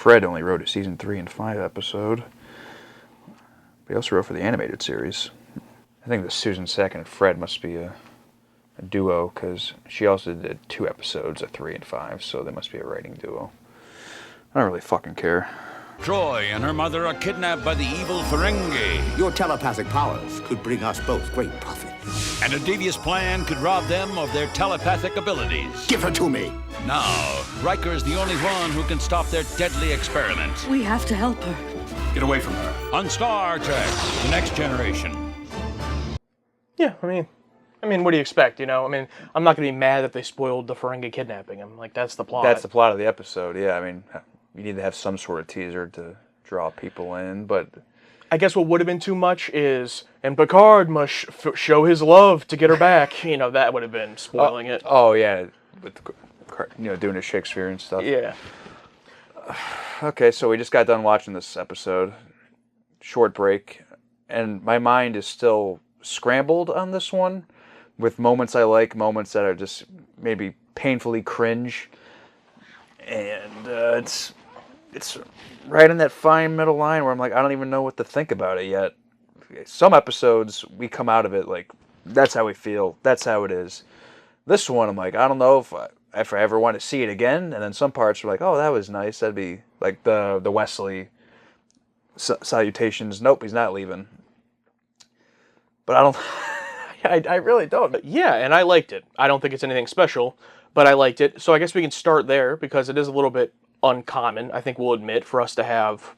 Fred only wrote a season 3 and 5 episode. But he also wrote for the animated series. I think the Susan Sack and Fred must be a duo, because she also did 2 episodes of 3 and 5, so they must be a writing duo. I don't really fucking care. Troi and her mother are kidnapped by the evil Ferengi. Your telepathic powers could bring us both great profit. And a devious plan could rob them of their telepathic abilities. Give her to me. Now, Riker is the only one who can stop their deadly experiment. We have to help her. Get away from her. On Star Trek, The Next Generation. Yeah, I mean, what do you expect, you know? I mean, I'm not going to be mad that they spoiled the Ferengi kidnapping. I'm like, that's the plot. That's the plot of the episode, yeah. I mean, you need to have some sort of teaser to draw people in, but... I guess what would have been too much is, and Picard must show his love to get her back. You know, that would have been spoiling it. Oh, yeah, with doing his Shakespeare and stuff. Yeah. Okay, so we just got done watching this episode. Short break. And my mind is still scrambled on this one, with moments I like, moments that are just maybe painfully cringe. And it's right in that fine middle line where I'm like, I don't even know what to think about it yet. Some episodes, we come out of it like, that's how we feel, that's how it is. This one, I'm like, I don't know if I ever want to see it again. And then some parts are like, oh, that was nice. That'd be like the Wesley salutations. Nope, he's not leaving. But I don't, I really don't. Yeah, and I liked it. I don't think it's anything special, but I liked it. So I guess we can start there, because it is a little bit uncommon, I think we'll admit, for us to have,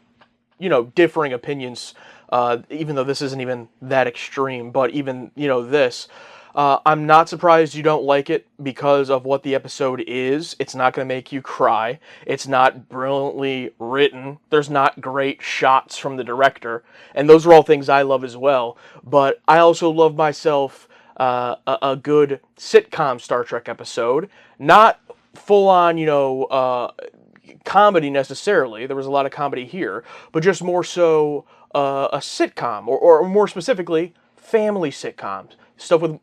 you know, differing opinions, even though this isn't even that extreme. But even, you know, this, I'm not surprised you don't like it because of what the episode is. It's not going to make you cry. It's not brilliantly written. There's not great shots from the director. And those are all things I love as well. But I also love myself a good sitcom Star Trek episode. Not full-on, you know, comedy necessarily. There was a lot of comedy here, but just more so a sitcom, or more specifically, family sitcoms. Stuff with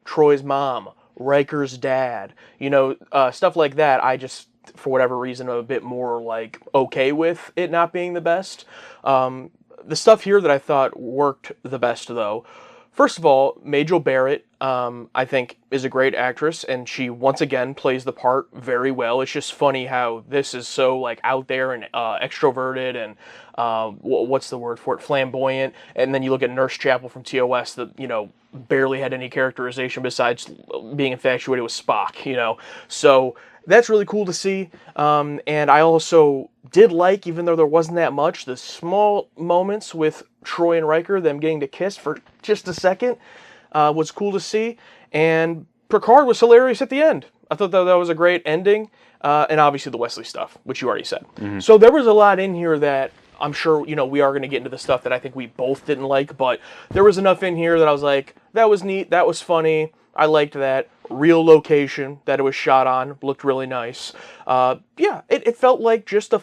Troy's mom, Riker's dad, you know, stuff like that. I just, for whatever reason, am a bit more like okay with it not being the best. The stuff here that I thought worked the best, though, first of all, Majel Barrett, I think, is a great actress, and she once again plays the part very well. It's just funny how this is so like out there and extroverted and what's the word for it, flamboyant. And then you look at Nurse Chapel from TOS that, you know, barely had any characterization besides being infatuated with Spock, you know. So that's really cool to see. And I also did like, even though there wasn't that much, the small moments with Troi and Riker, them getting to kiss for just a second, was cool to see. And Picard was hilarious at the end. I thought that was a great ending. And obviously the Wesley stuff, which you already said. Mm-hmm. So there was a lot in here that I'm sure, you know, we are going to get into the stuff that I think we both didn't like, but there was enough in here that I was like, that was neat, that was funny, I liked that. Real location that it was shot on, looked really nice. Yeah, it felt like just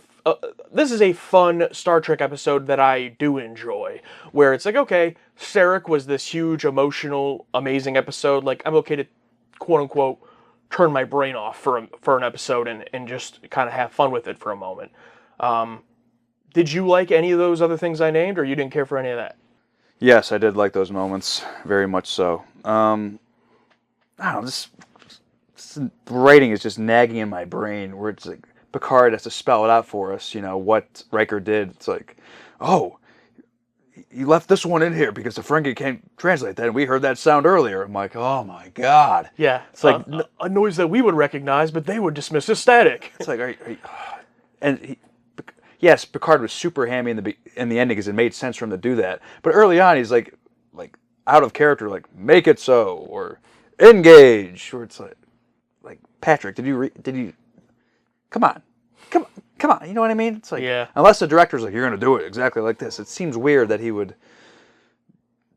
this is a fun Star Trek episode that I do enjoy, where it's like, okay, Sarek was this huge, emotional, amazing episode, like, I'm okay to, quote-unquote, turn my brain off for an episode and just kind of have fun with it for a moment. Did you like any of those other things I named, or you didn't care for any of that? Yes, I did like those moments, very much so. I don't know, this writing is just nagging in my brain, where it's like, Picard has to spell it out for us, you know, what Riker did. It's like, oh, you left this one in here because the Ferengi can't translate that, and we heard that sound earlier. I'm like, oh my god. Yeah, it's like a noise that we would recognize, but they would dismiss as static. It's like, yes, Picard was super hammy in the ending because it made sense for him to do that. But early on, he's like out of character, like, make it so, or engage, or it's like Patrick, did you come on, you know what I mean? It's like, yeah. Unless the director's like, you're gonna do it exactly like this, it seems weird that he would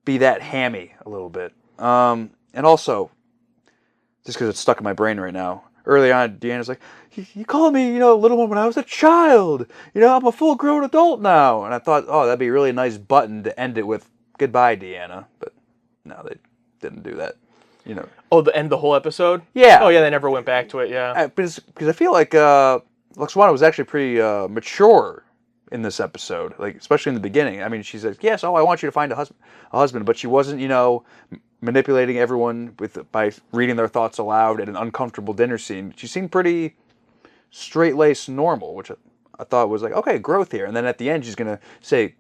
be that hammy a little bit. And also, just because it's stuck in my brain right now, early on, Deanna's like, you called me, you know, little one when I was a child. You know, I'm a full-grown adult now. And I thought, oh, that'd be a really nice button to end it with, goodbye, Deanna. But no, they didn't do that. You know. Oh, the end of the whole episode? Yeah. Oh, yeah, they never went back to it, yeah. Because I feel like Lwaxana was actually pretty mature in this episode, like especially in the beginning. I mean, she says, "Yes, I want you to find a husband," but she wasn't, manipulating everyone by reading their thoughts aloud at an uncomfortable dinner scene. She seemed pretty straight-laced, normal, which I thought was like, okay, growth here. And then at the end, she's gonna say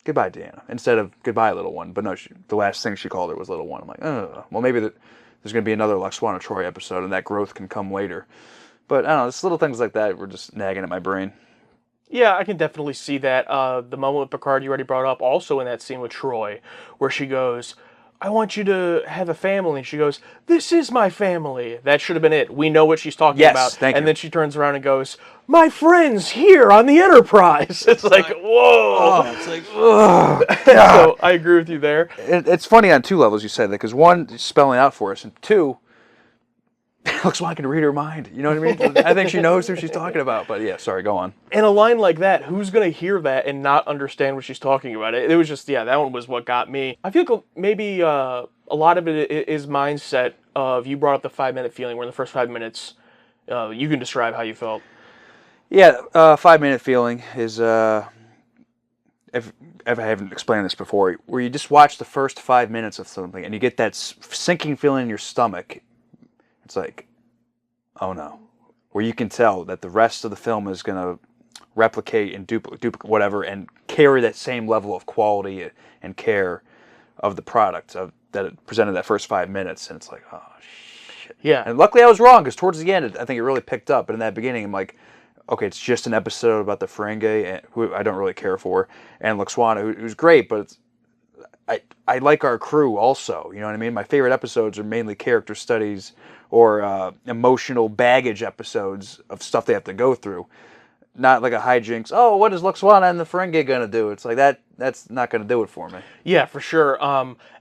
goodbye, Deanna, instead of goodbye, little one. But no, the last thing she called her was little one. I'm like, well, maybe there's gonna be another Lwaxana Troi episode, and that growth can come later. But I don't know, just little things like that were just nagging at my brain. Yeah, I can definitely see that. The moment with Picard you already brought up, also in that scene with Troi, where she goes, I want you to have a family. And she goes, this is my family. That should have been it. We know what she's talking about. Thank you. And then she turns around and goes, my friends here on the Enterprise. It's like, whoa. It's like, ugh. So I agree with you there. It's funny on two levels you said that, because one, it's spelling out for us, and two, looks like I can read her mind. You know what I mean? I think she knows who she's talking about. But yeah, sorry, go on. And a line like that, who's going to hear that and not understand what she's talking about? It was just, that one was what got me. I feel like maybe a lot of it is mindset of, you brought up the 5-minute feeling, where in the first 5 minutes, you can describe how you felt. Yeah, 5-minute feeling is, if I haven't explained this before, where you just watch the first 5 minutes of something and you get that sinking feeling in your stomach. It's like, oh no. Where you can tell that the rest of the film is going to replicate and duplicate whatever, and carry that same level of quality and care of the product that it presented that first 5 minutes. And it's like, oh shit. Yeah. And luckily I was wrong, because towards the end, I think it really picked up. But in that beginning, I'm like, okay, it's just an episode about the Ferengi, who I don't really care for, and Lwaxana, who's great, but I like our crew also. You know what I mean? My favorite episodes are mainly character studies or emotional baggage episodes of stuff they have to go through. Not like a hijinks, oh, what is Lwaxana and the Ferengi going to do? It's like, that's not going to do it for me. Yeah, for sure.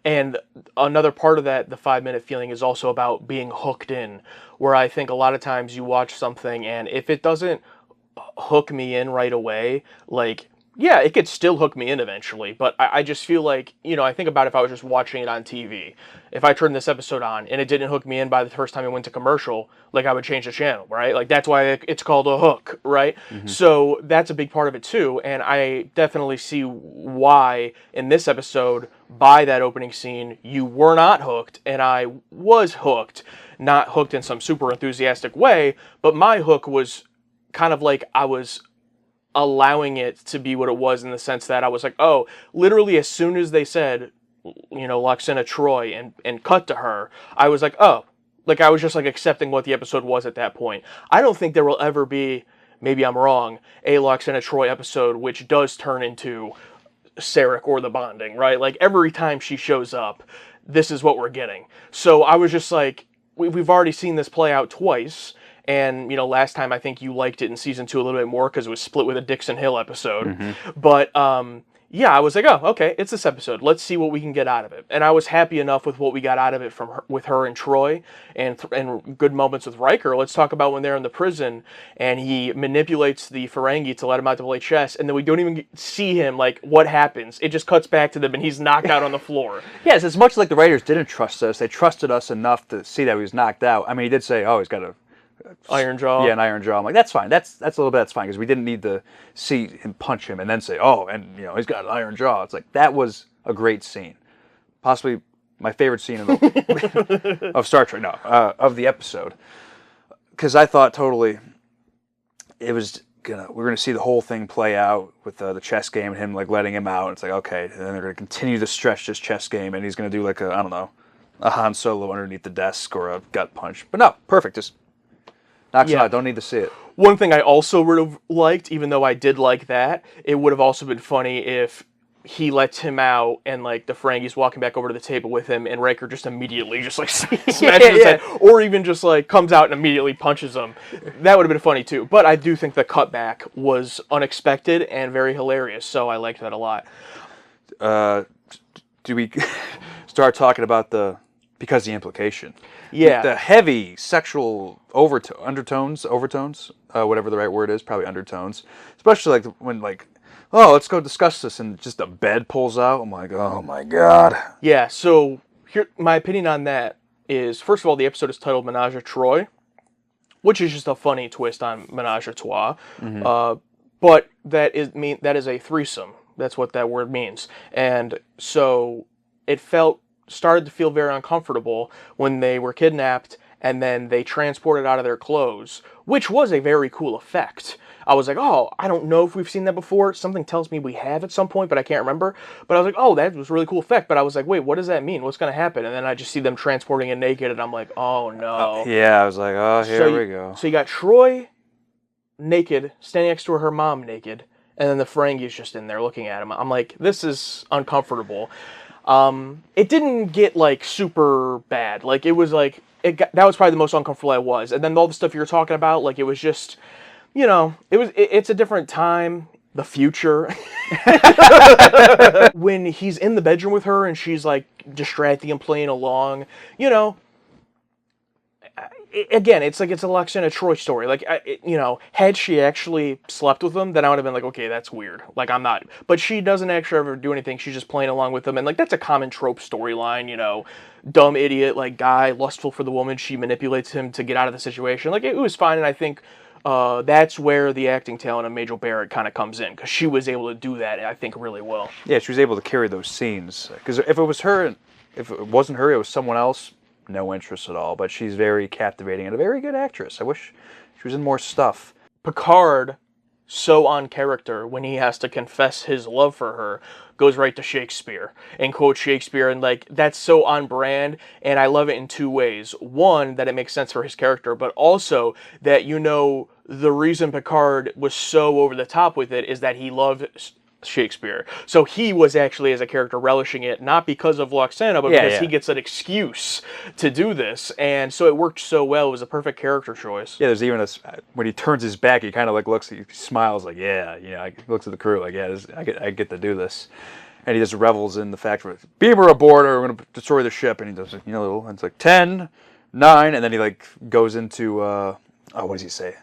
And another part of that, the 5-minute feeling, is also about being hooked in, where I think a lot of times you watch something, and if it doesn't hook me in right away, like, yeah, it could still hook me in eventually, but I just feel like, I think about if I was just watching it on TV. If I turned this episode on and it didn't hook me in by the first time it went to commercial, like, I would change the channel, right? Like, that's why it's called a hook, right? Mm-hmm. So that's a big part of it too, and I definitely see why in this episode, by that opening scene, you were not hooked, and I was hooked. Not hooked in some super enthusiastic way, but my hook was kind of like I was allowing it to be what it was, in the sense that I was like, oh, literally as soon as they said, Lwaxana Troi and cut to her, I was like, oh, like, I was just like accepting what the episode was at that point. I don't think there will ever be, maybe I'm wrong, a Lwaxana Troi episode which does turn into Sarek or the Bonding, right? Like, every time she shows up, this is what we're getting. So I was just like, we've already seen this play out twice. And, last time I think you liked it in season 2 a little bit more because it was split with a Dixon Hill episode. Mm-hmm. But, yeah, I was like, oh, okay, it's this episode. Let's see what we can get out of it. And I was happy enough with what we got out of it with her and Troi, and good moments with Riker. Let's talk about when they're in the prison and he manipulates the Ferengi to let him out to play chess, and then we don't even see him, like, what happens. It just cuts back to them and he's knocked out on the floor. Yes, as much like the writers didn't trust us, they trusted us enough to see that he was knocked out. I mean, he did say, oh, he's got a iron jaw. Yeah, an iron jaw. I'm like, that's fine. That's a little bit. That's fine, because we didn't need to see him punch him and then say, oh, and he's got an iron jaw. It's like, that was a great scene, possibly my favorite scene of Star Trek. No, of the episode, because I thought totally it was we're gonna see the whole thing play out with the chess game and him like letting him out. It's like, okay, and then they're gonna continue to stretch this chess game, and he's gonna do like a, I don't know, a Han Solo underneath the desk or a gut punch. But no, perfect. Just knocks him out. Don't need to see it. One thing I also would have liked, even though I did like that, it would have also been funny if he lets him out and, like, the Ferengi's walking back over to the table with him, and Riker just immediately just, like, smashes his head, or even just, like, comes out and immediately punches him. That would have been funny, too. But I do think the cutback was unexpected and very hilarious, so I liked that a lot. Do we start talking about because the implication? Yeah. The heavy sexual undertones, whatever the right word is, probably undertones. Especially like when oh, let's go discuss this, and just a bed pulls out. I'm like, oh my god. Yeah, so here, my opinion on that is, first of all, the episode is titled Ménage à Troi, which is just a funny twist on Ménage à Trois. But that is a threesome. That's what that word means. And so it started to feel very uncomfortable when they were kidnapped and then they transported out of their clothes, which was a very cool effect. I was like, oh, I don't know if we've seen that before. Something tells me we have at some point, but I can't remember. But I was like, oh, that was a really cool effect. But I was like, wait, what does that mean? What's going to happen? And then I just see them transporting it naked, and I'm like, oh, no. Yeah, I was like, oh, here we go. So you got Troi naked, standing next to her mom naked, and then the Ferengi's just in there looking at him. I'm like, this is uncomfortable. It didn't get, like, super bad. Like, it was like, that was probably the most uncomfortable I was. And then all the stuff you were talking about, like, it was just... You know, it's a different time, the future. When he's in the bedroom with her and she's like distracting and playing along, you know, again, it's like it's a Lux and a Troi story. Like, you know, had she actually slept with him, then I would have been like, okay, that's weird. Like, I'm not. But she doesn't actually ever do anything. She's just playing along with him. And, like, that's a common trope storyline, you know. Dumb idiot, like, guy, lustful for the woman. She manipulates him to get out of the situation. Like, it was fine, and I think... that's where the acting talent of Majel Barrett kind of comes in, because she was able to do that, I think, really well. Yeah, she was able to carry those scenes. Because if it was her, if it wasn't her, it was someone else, no interest at all. But she's very captivating and a very good actress. I wish she was in more stuff. Picard, so on character, when he has to confess his love for her, goes right to Shakespeare and quotes Shakespeare, and like that's so on brand, and I love it in two ways. One, that it makes sense for his character, but also that, you know, the reason Picard was so over the top with it is that he loved Shakespeare. So he was actually, as a character, relishing it, not because of Loxana, but because he gets an excuse to do this. And so it worked so well. It was a perfect character choice. Yeah, there's even when he turns his back, he kind of like looks, he smiles like, yeah, you know, he looks at the crew like, yeah, I get to do this. And he just revels in the fact of, beamer aboard or we're going to destroy the ship. And he does, you know, it's like 10, 9, and then he like goes into, what does he say?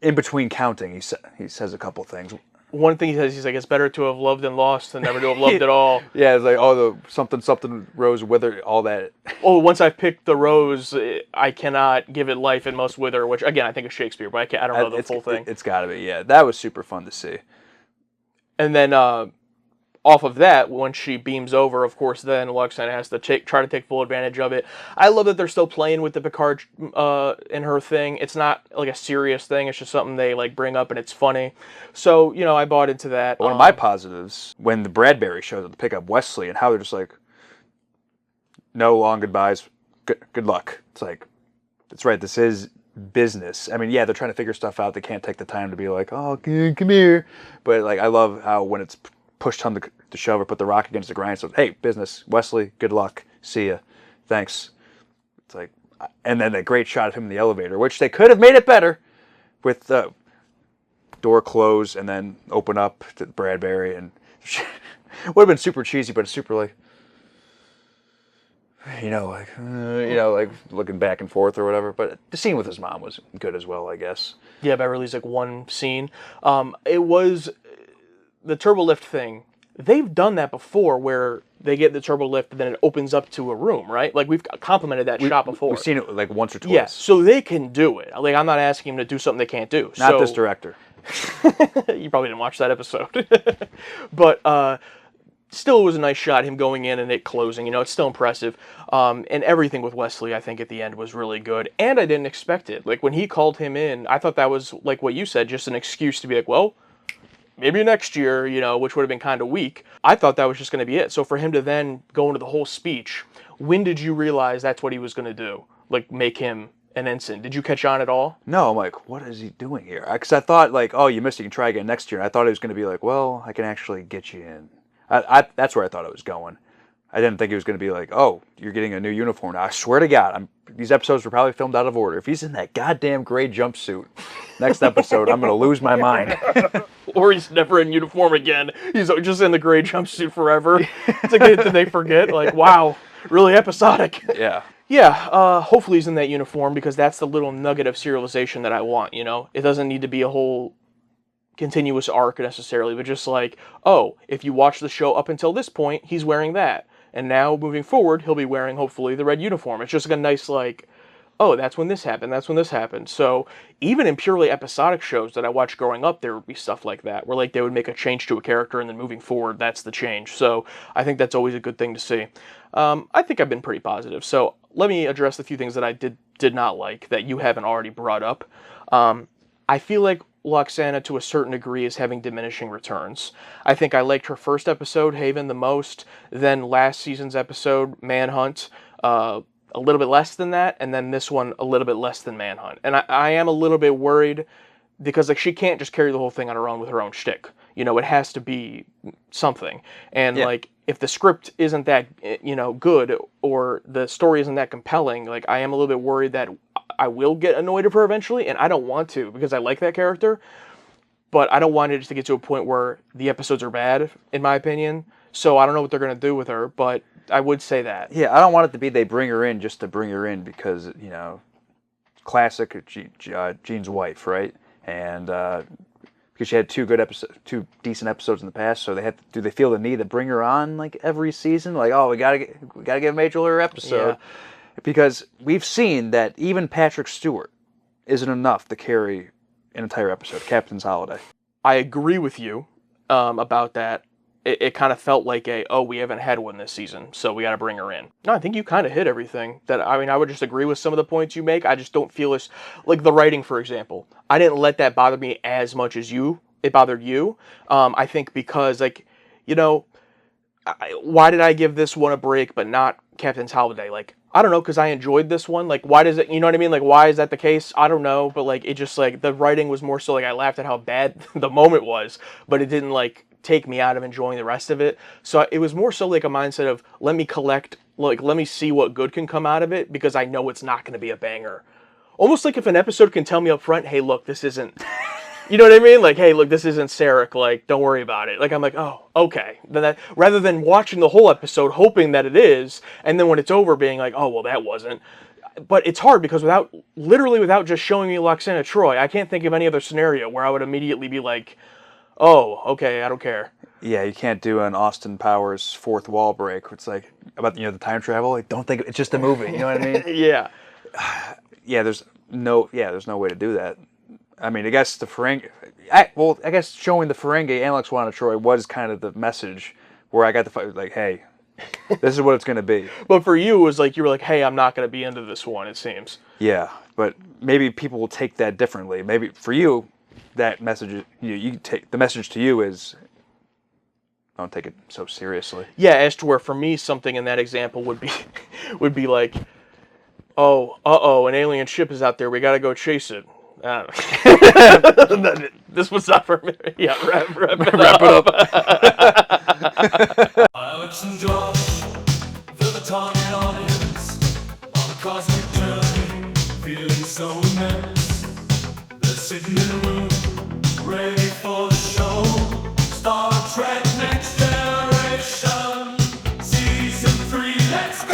In between counting, he says a couple things. One thing he says, he's like, it's better to have loved than lost than never to have loved at all. Yeah, it's like, oh, the something rose wither, all that. Oh, once I've picked the rose, I cannot give it life and must wither, which, again, I think is Shakespeare, but I don't know the full thing. It's got to be, yeah. That was super fun to see. And then, off of that, when she beams over, of course, then Loxana has to try to take full advantage of it. I love that they're still playing with the Picard in her thing. It's not like a serious thing. It's just something they like bring up and it's funny. So, you know, I bought into that. One of my positives, when the Bradbury shows up to pick up Wesley and how they're just like, no long goodbyes, good luck. It's like, that's right, this is business. I mean, yeah, they're trying to figure stuff out. They can't take the time to be like, oh, come here. But like, I love how when it's pushed home to shove or put the rock against the grind. So, hey, business, Wesley, good luck, see ya, thanks. It's like, and then a great shot of him in the elevator, which they could have made it better with the door close and then open up to Bradbury, and would have been super cheesy, but it's super like, like looking back and forth or whatever. But the scene with his mom was good as well, I guess. Yeah, Beverly's like one scene. It was the turbo lift thing. They've done that before where they get the turbo lift and then it opens up to a room, right? Like we've complimented that shot before. We've seen it like once or twice. Yeah, so they can do it. Like I'm not asking them to do something they can't do. Not this director. You probably didn't watch that episode. But still, it was a nice shot, him going in and it closing. You know, it's still impressive. And everything with Wesley, I think, at the end was really good. And I didn't expect it. Like, when he called him in, I thought that was, like what you said, just an excuse to be like, well, maybe next year, you know, which would have been kind of weak. I thought that was just going to be it. So for him to then go into the whole speech, when did you realize that's what he was going to do? Like, make him an ensign? Did you catch on at all? No, I'm like, what is he doing here? Because I thought, like, oh, you missed it, you can try again next year. And I thought it was going to be like, well, I can actually get you in. That's where I thought it was going. I didn't think it was going to be like, oh, you're getting a new uniform now. I swear to God, these episodes were probably filmed out of order. If he's in that goddamn gray jumpsuit next episode, I'm going to lose my mind. Or he's never in uniform again. He's just in the gray jumpsuit forever. It's like, did they forget? Like, wow, really episodic. Yeah. Yeah, hopefully he's in that uniform because that's the little nugget of serialization that I want, you know? It doesn't need to be a whole continuous arc necessarily, but just like, oh, if you watch the show up until this point, he's wearing that. And now, moving forward, he'll be wearing, hopefully, the red uniform. It's just like a nice, like, oh, that's when this happened, that's when this happened. So even in purely episodic shows that I watched growing up, there would be stuff like that, where like they would make a change to a character and then moving forward, that's the change. So I think that's always a good thing to see. I think I've been pretty positive. So let me address the few things that I did not like that you haven't already brought up. I feel like Loxana, to a certain degree, is having diminishing returns. I think I liked her first episode, Haven, the most. Then last season's episode, Manhunt, a little bit less than that. And then this one, a little bit less than Manhunt. And I am a little bit worried because like she can't just carry the whole thing on her own with her own shtick. You know, it has to be something. And like if the script isn't that, you know, good or the story isn't that compelling, like I am a little bit worried that I will get annoyed of her eventually, and I don't want to because I like that character, but I don't want it to get to a point where the episodes are bad, in my opinion. So I don't know what they're going to do with her, but I would say that. Yeah, I don't want it to be they bring her in just to bring her in because, you know, classic Gene's wife, right? And because she had two decent episodes in the past, so do they feel the need to bring her on like every season? Like, oh, we gotta give Major her episode. Yeah. Because we've seen that even Patrick Stewart isn't enough to carry an entire episode, Captain's Holiday. I agree with you about that. It kind of felt like we haven't had one this season, so we got to bring her in. No, I think you kind of hit everything. I would just agree with some of the points you make. I just don't feel as, like the writing, for example. I didn't let that bother me as much as it bothered you. I think because, like, you know, why did I give this one a break but not Captain's Holiday? Like, I don't know, because I enjoyed this one. Like, why does it, you know what I mean? Like, why is that the case? I don't know, but, like, it just, like, the writing was more so, like, I laughed at how bad the moment was, but it didn't, like, take me out of enjoying the rest of it. So it was more so, like, a mindset of, let me see what good can come out of it, because I know it's not going to be a banger. Almost like if an episode can tell me up front, hey, look, this isn't... You know what I mean? Like, hey, look, this isn't Sarek. Like, don't worry about it. Like, I'm like, oh, okay. Rather than watching the whole episode, hoping that it is, and then when it's over, being like, oh, well, that wasn't. But it's hard because without just showing me Loxana Troi, I can't think of any other scenario where I would immediately be like, oh, okay, I don't care. Yeah, you can't do an Austin Powers fourth wall break. It's like about the time travel. Like, don't think it's just a movie. You know what I mean? Yeah. Yeah. There's no way to do that. I mean, I guess the Ferengi... I guess showing the Ferengi and Loxana Troi was kind of the message where I got the fight, like, hey, this is what it's going to be. But for you, it was like, you were like, hey, I'm not going to be into this one, it seems. Yeah, but maybe people will take that differently. Maybe for you, that message, you take the message to you is, don't take it so seriously. Yeah, as to where for me, something in that example would be like, an alien ship is out there, we got to go chase it. This was not for me. Yeah, wrap it up. Alex and Josh, feel the target audience on a cosmic journey, feeling so immense. They're sitting in a room, ready for the show. Star Trek Next Generation, Season 3, let's go!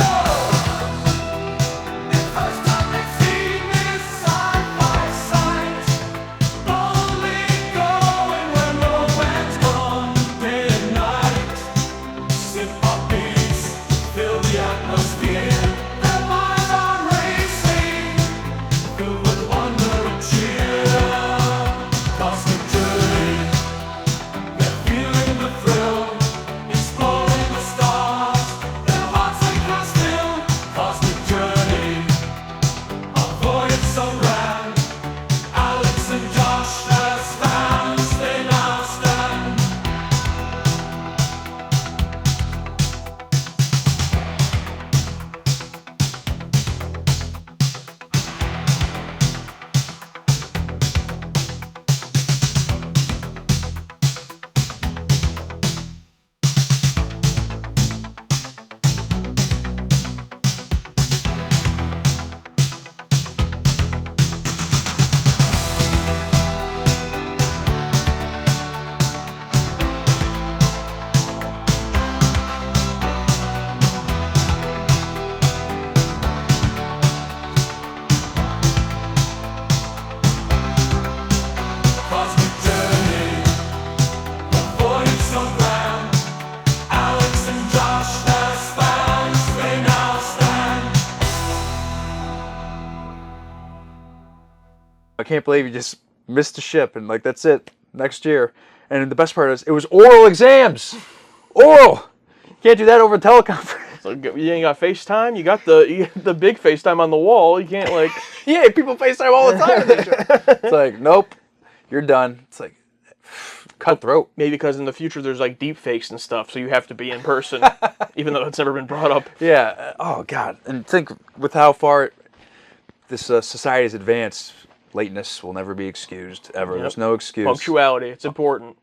can't believe you just missed the ship and like that's it next year. And the best part is it was oral exams. Oral. Can't do that over teleconference. So you ain't got FaceTime. You got the big FaceTime on the wall. You can't like. Yeah, people FaceTime all the time. It's like, nope, you're done. It's like cutthroat. Maybe because in the future there's like deep fakes and stuff, so you have to be in person, even though it's never been brought up. Yeah. Oh God. And think with how far this society has advanced, lateness will never be excused ever. Yep. There's no excuse. Punctuality, it's important.